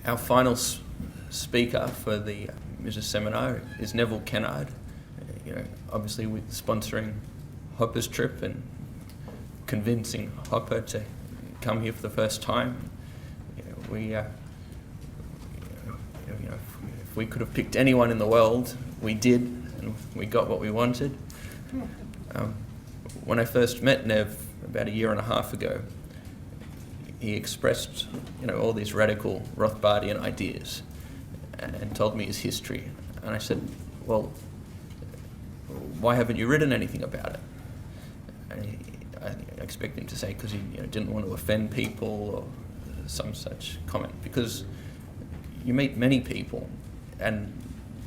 Our final speaker for the Mrs. Seminar is Neville Kennard. Obviously with sponsoring Hopper's trip and convincing Hopper to come here for the first time. If we could have picked anyone in the world, we did, and we got what we wanted. When I first met Nev about 1.5 years ago, he expressed, all these radical Rothbardian ideas and told me his history. And I said, well, why haven't you written anything about it? And I expect him to say because he didn't want to offend people or some such comment. Because you meet many people and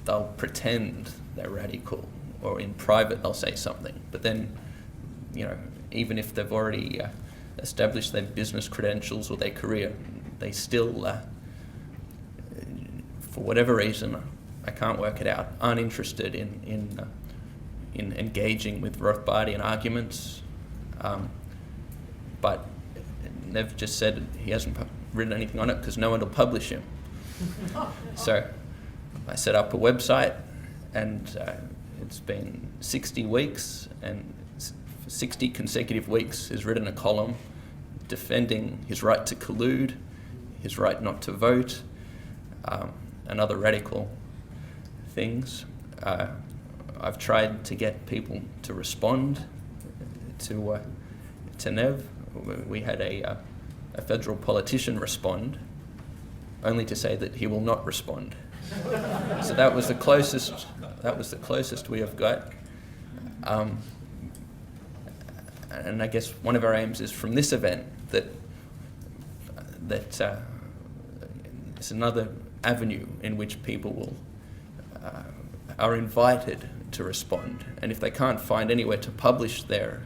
they'll pretend they're radical, or in private they'll say something. But then, even if they've already established their business credentials or their career, they still, for whatever reason, I can't work it out, aren't interested in engaging with Rothbardian arguments. But Nev just said he hasn't written anything on it because no one will publish him. So I set up a website, and it's been 60 weeks, and for 60 consecutive weeks he's written a column defending his right to collude, his right not to vote, and other radical things. I've tried to get people to respond to Nev. We had a federal politician respond, only to say that he will not respond. So that was the closest we have got. And I guess one of our aims is from this event that it's another avenue in which people are invited to respond. And if they can't find anywhere to publish their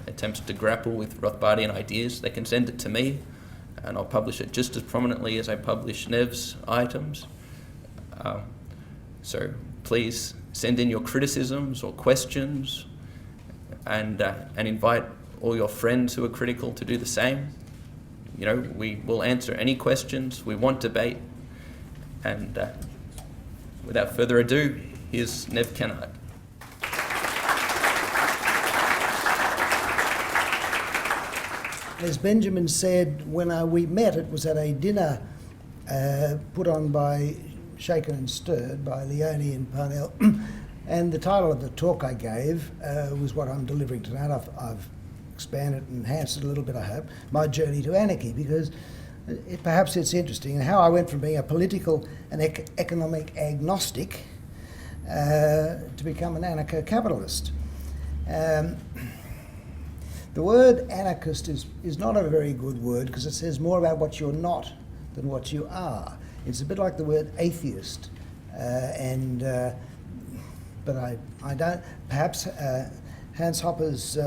attempts to grapple with Rothbardian ideas, they can send it to me, and I'll publish it just as prominently as I publish Nev's items. So please send in your criticisms or questions, and invite all your friends who are critical to do the same. We will answer any questions. We want debate. And without further ado, here's Nev Kennard. As Benjamin said, when we met, it was at a dinner put on by Shaken and Stirred by Leone and Parnell. And the title of the talk I gave was what I'm delivering tonight. I've expanded and enhanced it a little bit, I hope. My journey to anarchy, because perhaps it's interesting how I went from being a political and economic agnostic to become an anarcho-capitalist. The word anarchist is not a very good word because it says more about what you're not than what you are. It's a bit like the word atheist, but I don't. Perhaps Hans Hopper's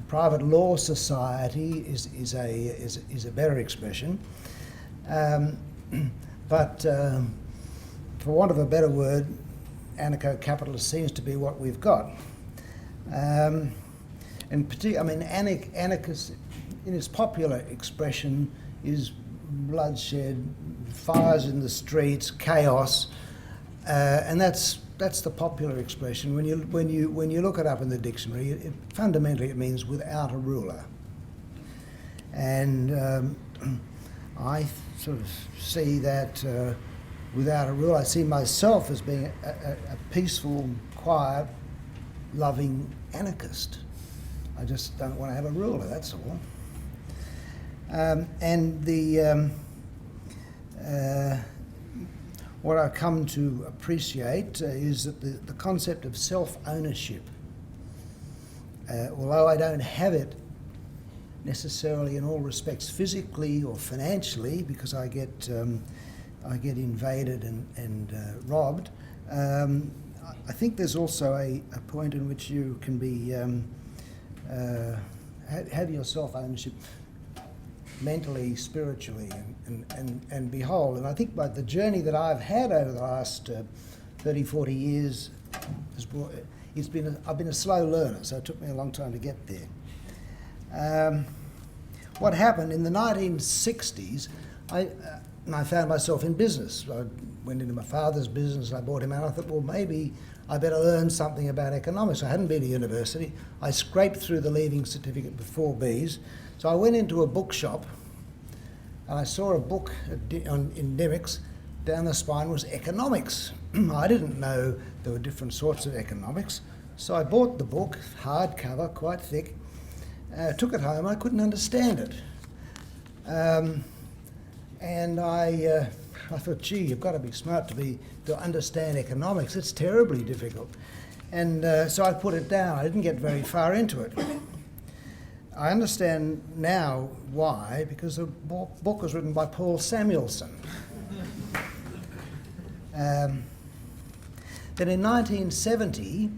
private law society is a better expression, but for want of a better word, anarcho-capitalist seems to be what we've got. And particularly, anarchist, in its popular expression, is bloodshed, fires in the streets, chaos, and that's the popular expression. When you look it up in the dictionary, fundamentally it means without a ruler. And I sort of see that without a ruler, I see myself as being a peaceful, quiet, loving anarchist. I just don't want to have a ruler, that's all. What I've come to appreciate is that the concept of self-ownership, although I don't have it necessarily in all respects physically or financially, because I get invaded and robbed, I think there's also a point in which you can be have your self-ownership mentally, spiritually, and be whole. And I think by the journey that I've had over the last 30, 40 years, I've been a slow learner, so it took me a long time to get there. What happened in the 1960s, And I found myself in business. I went into my father's business, I bought him out. I thought, well, maybe I better learn something about economics. I hadn't been to university. I scraped through the leaving certificate with 4 Bs. So I went into a bookshop and I saw a book in Demics. Down the spine was economics. I didn't know there were different sorts of economics. So I bought the book, hardcover, quite thick, took it home. I couldn't understand it. And I thought, gee, you've got to be smart to understand economics. It's terribly difficult. And so I put it down. I didn't get very far into it. I understand now why, because the book was written by Paul Samuelson. Then in 1970,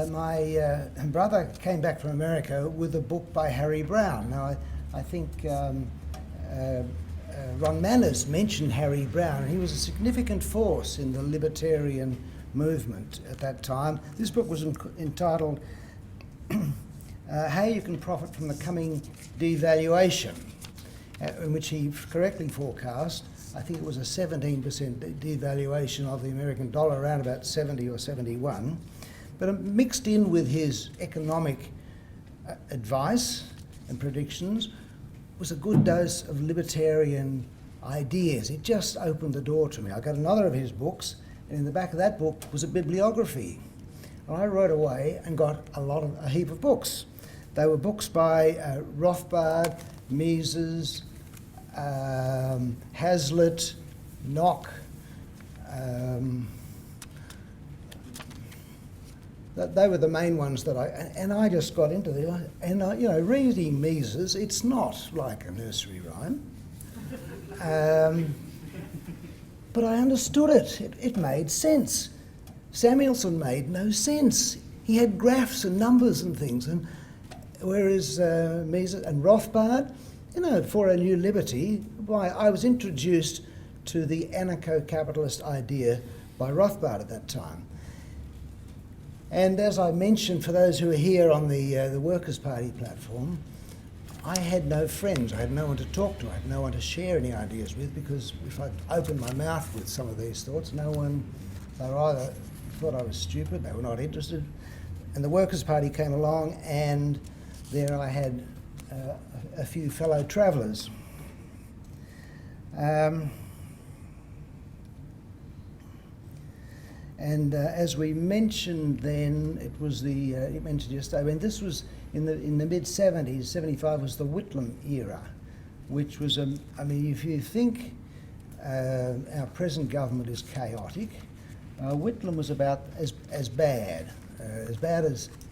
my brother came back from America with a book by Harry Browne. Now, I think Ron Manners mentioned Harry Browne. He was a significant force in the libertarian movement at that time. This book was entitled How You Can Profit from the Coming Devaluation, in which he correctly forecast, I think it was a 17% devaluation of the American dollar around about 70 or 71. But mixed in with his economic advice and predictions was a good dose of libertarian ideas. It just opened the door to me. I got another of his books, and in the back of that book was a bibliography. And I wrote away and got a heap of books. They were books by Rothbard, Mises, Hazlitt, Nock. They were the main ones that I just got into them. And reading Mises, it's not like a nursery rhyme. But I understood it. It made sense. Samuelson made no sense. He had graphs and numbers and things, and whereas Mises and Rothbard, for a new liberty, I was introduced to the anarcho-capitalist idea by Rothbard at that time. And as I mentioned, for those who are here on the Workers' Party platform, I had no friends. I had no one to talk to. I had no one to share any ideas with, because if I opened my mouth with some of these thoughts, they were either thought I was stupid, they were not interested. And the Workers' Party came along, and there I had a few fellow travellers. And as we mentioned then, it was you mentioned yesterday, this was in the mid-70s, 75 was the Whitlam era, which was, if you think our present government is chaotic, Whitlam was about as bad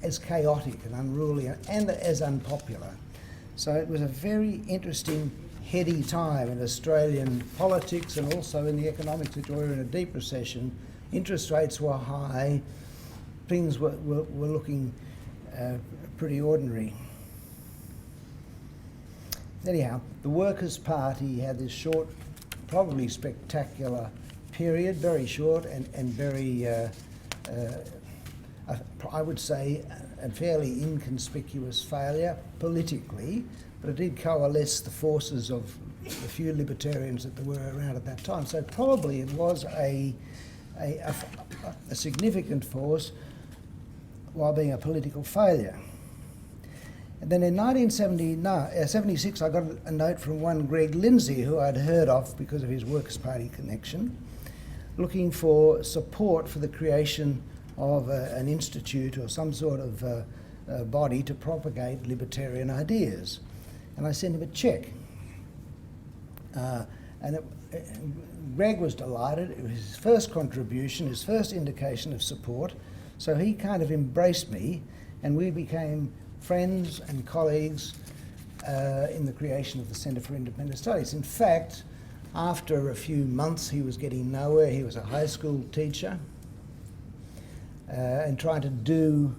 as chaotic and unruly and as unpopular. So it was a very interesting, heady time in Australian politics and also in the economics. We were in a deep recession. Interest rates were high. Things were looking pretty ordinary. Anyhow, the Workers' Party had this short, probably spectacular period, very short and very, I would say, a fairly inconspicuous failure politically, but it did coalesce the forces of the few libertarians that there were around at that time. So probably it was a significant force while being a political failure. And then in 1976, I got a note from one Greg Lindsay, who I'd heard of because of his Workers' Party connection, looking for support for the creation of an institute or some sort of body to propagate libertarian ideas. And I sent him a cheque. Greg was delighted. It was his first contribution, his first indication of support. So he kind of embraced me, and we became friends and colleagues in the creation of the Centre for Independent Studies. In fact, after a few months, he was getting nowhere. He was a high school teacher and trying to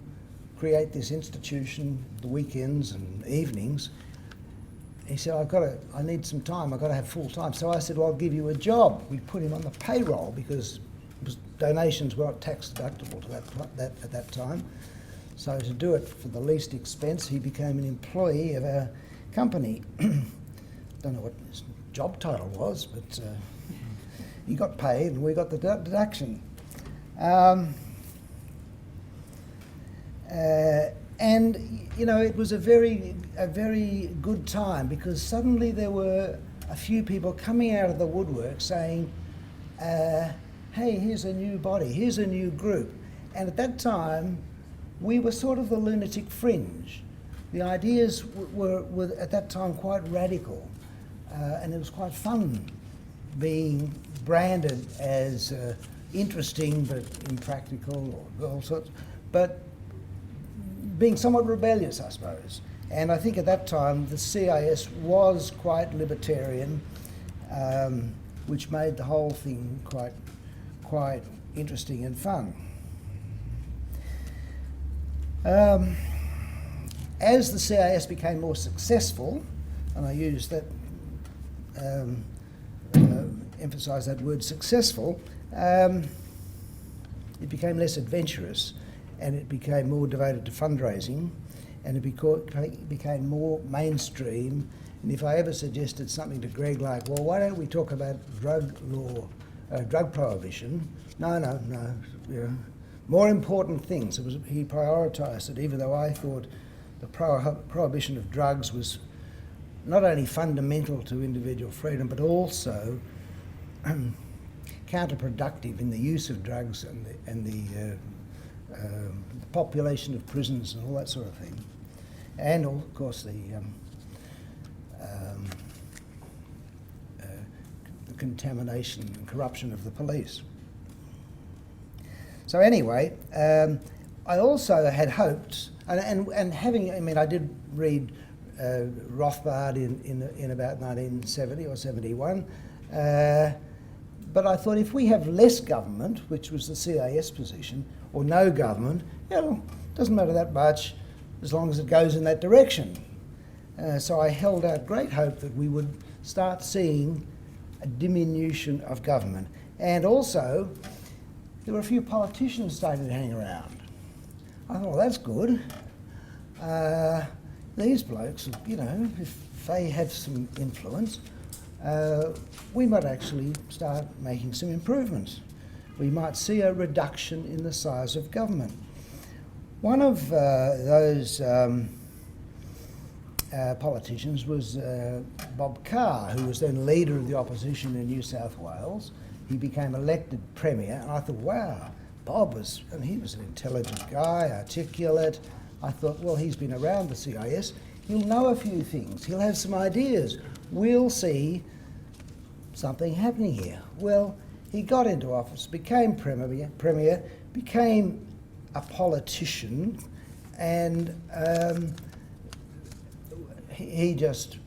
create this institution, the weekends and evenings. He said, I need some time, I've got to have full time. So I said, well, I'll give you a job. We put him on the payroll because donations were not tax deductible to at that time. So to do it for the least expense, he became an employee of our company. Don't know what job title was, but he got paid and we got the deduction. And you know, it was a very good time, because suddenly there were a few people coming out of the woodwork saying, hey, here's a new body, here's a new group. And at that time, we were sort of the lunatic fringe. The ideas were at that time quite radical, and it was quite fun being branded as interesting but impractical, or all sorts, but being somewhat rebellious, I suppose. And I think at that time the CIS was quite libertarian, which made the whole thing quite interesting and fun. As the CIS became more successful, and I use that, emphasise that word successful, it became less adventurous, and it became more devoted to fundraising, and it became more mainstream. And if I ever suggested something to Greg like, well, why don't we talk about drug law, drug prohibition? No, you know, more important things. He prioritised it, even though I thought the prohibition of drugs was not only fundamental to individual freedom, but also counterproductive in the use of drugs and the population of prisons and all that sort of thing, and of course the contamination and corruption of the police. So anyway, I also had hoped, and having, I mean, I did read Rothbard in about 1970 or 71, but I thought if we have less government, which was the CIS position, or no government, you know, doesn't matter that much as long as it goes in that direction. So I held out great hope that we would start seeing a diminution of government. And also, there were a few politicians starting to hang around. I thought, well, that's good. These blokes, you know, if they have some influence, we might actually start making some improvements. We might see a reduction in the size of government. One of those politicians was Bob Carr, who was then leader of the opposition in New South Wales. He became elected Premier, and I thought, wow, Bob was, and he was an intelligent guy, articulate. I thought, well, he's been around the CIS. He'll know a few things. He'll have some ideas. We'll see something happening here. Well, he got into office, became Premier, became a politician, and he just,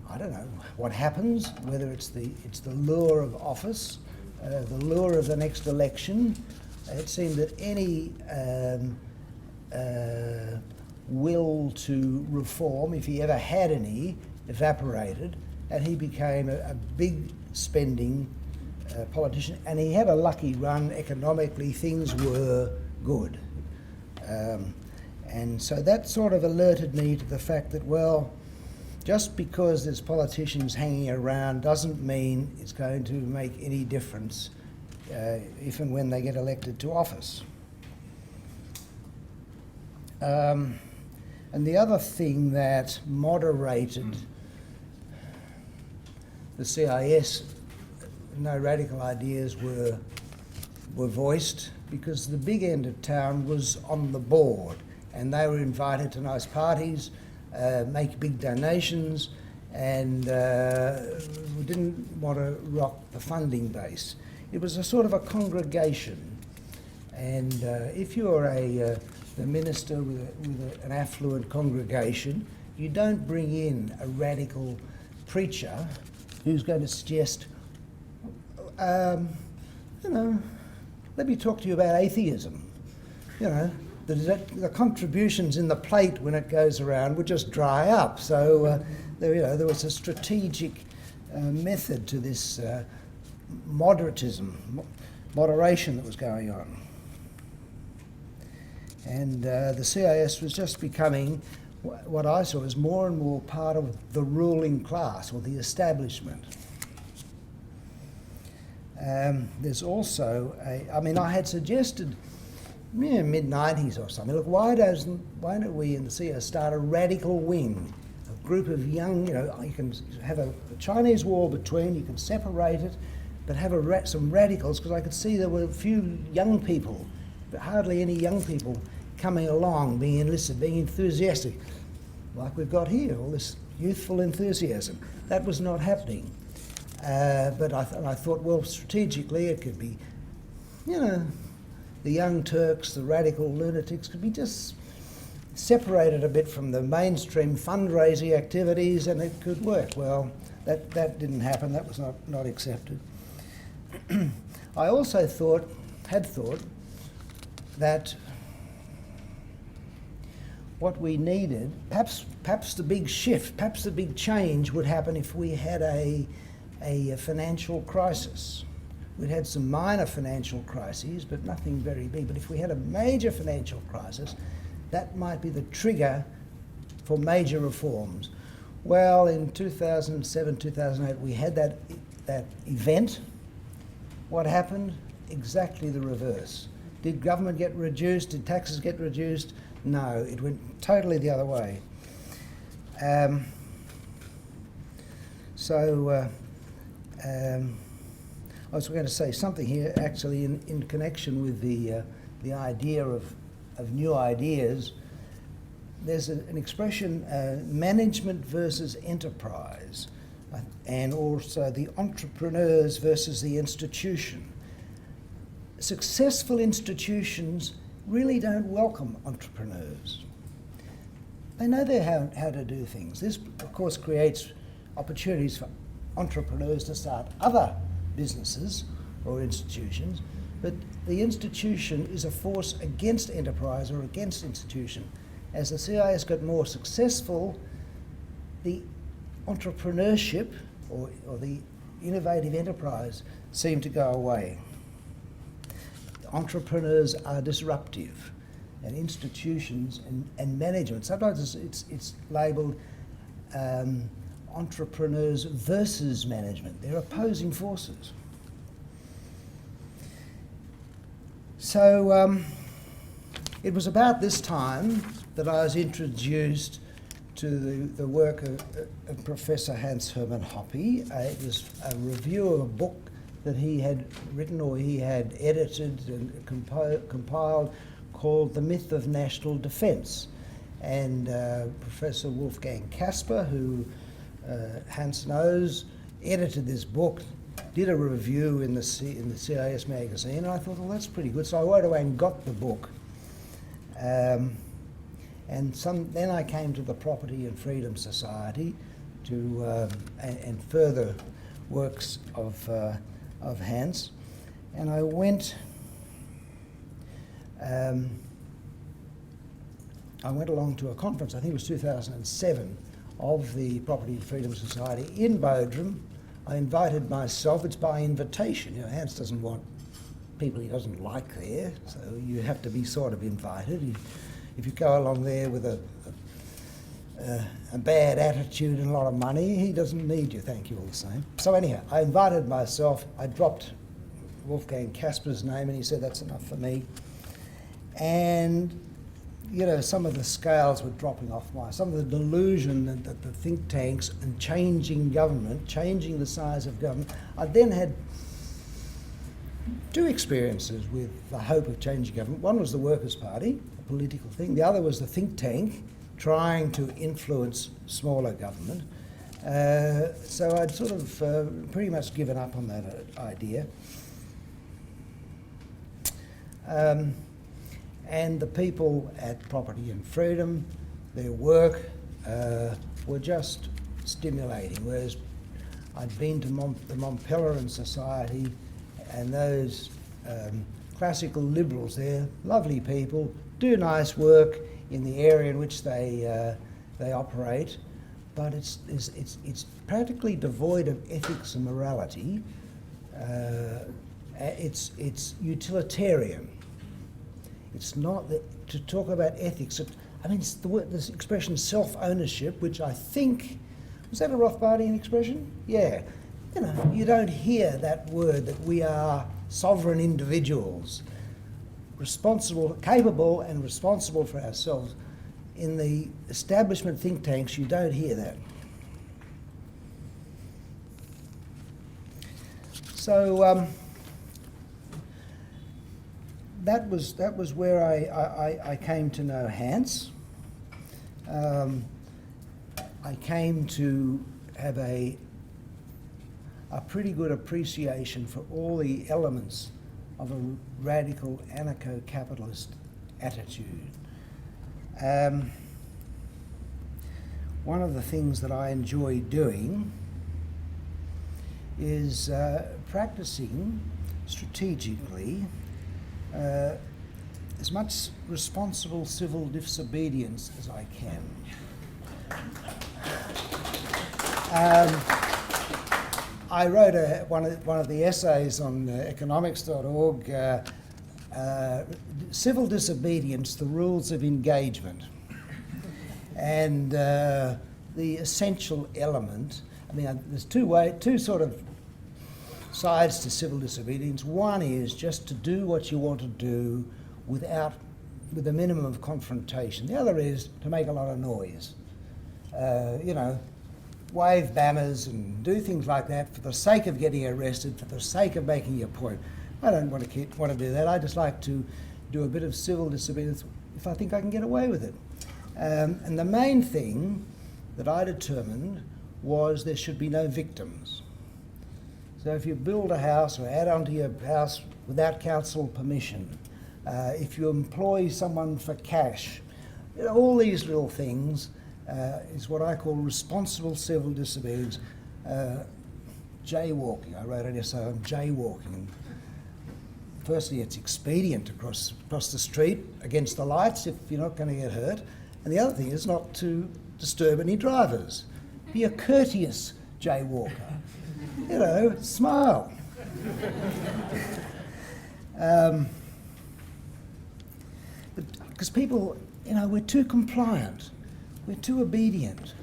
I don't know what happens, whether it's the lure of office, the lure of the next election. It seemed that any will to reform, if he ever had any, evaporated, and he became a big spending politician, and he had a lucky run economically. Things were good. And so that sort of alerted me to the fact that, well, just because there's politicians hanging around doesn't mean it's going to make any difference if and when they get elected to office. And the other thing that moderated the CIS, no radical ideas were voiced, because the big end of town was on the board, and they were invited to nice parties, make big donations, and we didn't want to rock the funding base. It was a sort of a congregation, and if you're the minister with an affluent congregation, you don't bring in a radical preacher who's going to suggest, you know, let me talk to you about atheism. You know, the contributions in the plate when it goes around would just dry up. So there was a strategic method to this moderation that was going on. And the CIS was just becoming what I saw as more and more part of the ruling class, or the establishment. There's also I had suggested mid-90s or something, look, why don't we in the CO start a radical wing, a group of young, you can have a Chinese wall between, you can separate it, but have some radicals, because I could see there were a few young people, but hardly any young people coming along, being enlisted, being enthusiastic, like we've got here, all this youthful enthusiasm. That was not happening. But I thought, well, strategically it could be, the young Turks, the radical lunatics could be just separated a bit from the mainstream fundraising activities, and it could work. Well, that didn't happen. That was not accepted. I also had thought that what we needed, perhaps the big shift, perhaps the big change would happen if we had a financial crisis. We'd had some minor financial crises, but nothing very big. But if we had a major financial crisis, that might be the trigger for major reforms. Well, in 2007, 2008, we had that event. What happened? Exactly the reverse. Did government get reduced? Did taxes get reduced? No, it went totally the other way. I was going to say something here, actually, in connection with the idea of new ideas. There's an expression, management versus enterprise, and also the entrepreneurs versus the institution. Successful institutions really don't welcome entrepreneurs. They know how to do things. This, of course, creates opportunities for entrepreneurs to start other businesses or institutions, but the institution is a force against enterprise or against institution. As the CIS got more successful, the entrepreneurship or the innovative enterprise seemed to go away. Entrepreneurs are disruptive, and institutions and management, sometimes it's labelled entrepreneurs versus management. They're opposing forces. So it was about this time that I was introduced to the work of Professor Hans Hermann Hoppe. It was a review of a book that he had written or he had edited and compiled called The Myth of National Defence. And Professor Wolfgang Kasper, who Hans knows, edited this book, did a review in the CIS magazine, and I thought, well, that's pretty good. So I went away and got the book. Then I came to the Property and Freedom Society and further works of Hans. And I went along to a conference, I think it was 2007, of the Property and Freedom Society in Bodrum. I invited myself, it's by invitation. Hans doesn't want people he doesn't like there, so you have to be sort of invited. If you go along there with a bad attitude and a lot of money, he doesn't need you, thank you all the same. So anyhow, I invited myself, I dropped Wolfgang Kasper's name and he said that's enough for me. And some of the scales were dropping off some of the delusion that the think tanks and changing government, changing the size of government. I then had two experiences with the hope of changing government. One was the Workers' Party, a political thing. The other was the think tank trying to influence smaller government. So I'd sort of pretty much given up on that idea. And the people at Property and Freedom, their work were just stimulating, whereas I'd been to the Montpellier Society and those classical liberals there, lovely people, do nice work in the area in which they operate, but it's practically devoid of ethics and morality. It's utilitarian. It's not to talk about ethics. It's this expression self-ownership, which I think, was that a Rothbardian expression? Yeah. you don't hear that word, that we are sovereign individuals, responsible, capable and responsible for ourselves. In the establishment think tanks, you don't hear that. So that was where I came to know Hans. I came to have a pretty good appreciation for all the elements of a radical anarcho-capitalist attitude. One of the things that I enjoy doing is practicing strategically as much responsible civil disobedience as I can. I wrote one of the essays on economics.org, Civil Disobedience, the Rules of Engagement. And the essential element, I mean, there's two sort of sides to civil disobedience. One is just to do what you want to do with a minimum of confrontation. The other is to make a lot of noise. Wave banners and do things like that for the sake of getting arrested, for the sake of making your point. I don't want to do that. I just like to do a bit of civil disobedience if I think I can get away with it. And the main thing that I determined was there should be no victims. So if you build a house or add onto your house without council permission, if you employ someone for cash, all these little things is what I call responsible civil disobedience. Jaywalking, I wrote an essay on jaywalking. Firstly, it's expedient to cross the street against the lights if you're not going to get hurt. And the other thing is not to disturb any drivers. Be a courteous jaywalker. Smile. Because people, we're too compliant. We're too obedient.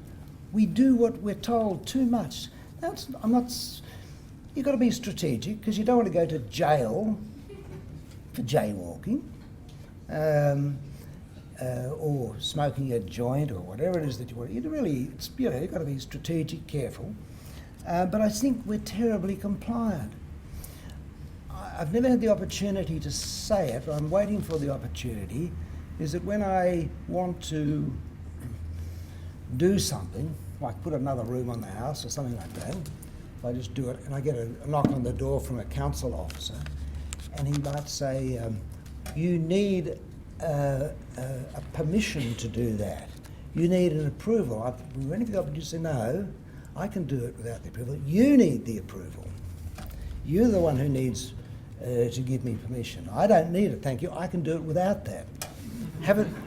We do what we're told too much. You've got to be strategic because you don't want to go to jail for jaywalking or smoking a joint or whatever it is that you want. You've got to be strategic, careful. But I think we're terribly compliant. I've never had the opportunity to say it, but I'm waiting for the opportunity, is that when I want to do something, like put another room on the house or something like that, I just do it and I get a knock on the door from a council officer and he might say, you need a permission to do that. You need an approval. When have you got to say, no, I can do it without the approval. You need the approval. You're the one who needs to give me permission. I don't need it, thank you. I can do it without that.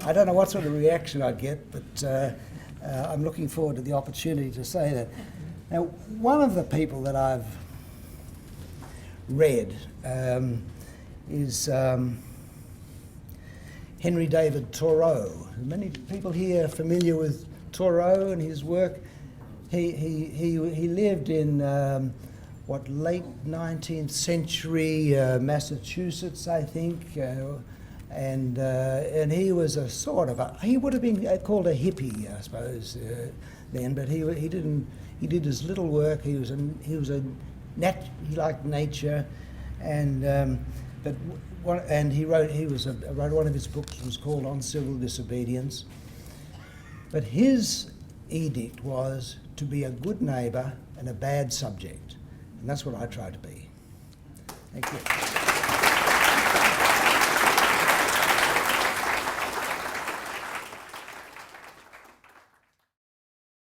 I don't know what sort of reaction I'd get, but I'm looking forward to the opportunity to say that. Now, one of the people that I've read is Henry David Thoreau. Many people here are familiar with Thoreau and his work. He lived in late 19th century Massachusetts, I think, and he was a sort of he would have been called a hippie, I suppose, then. But he did his little work. He liked nature, and he wrote one of his books was called On Civil Disobedience. But his edict was to be a good neighbour and a bad subject, and that's what I try to be. Thank you.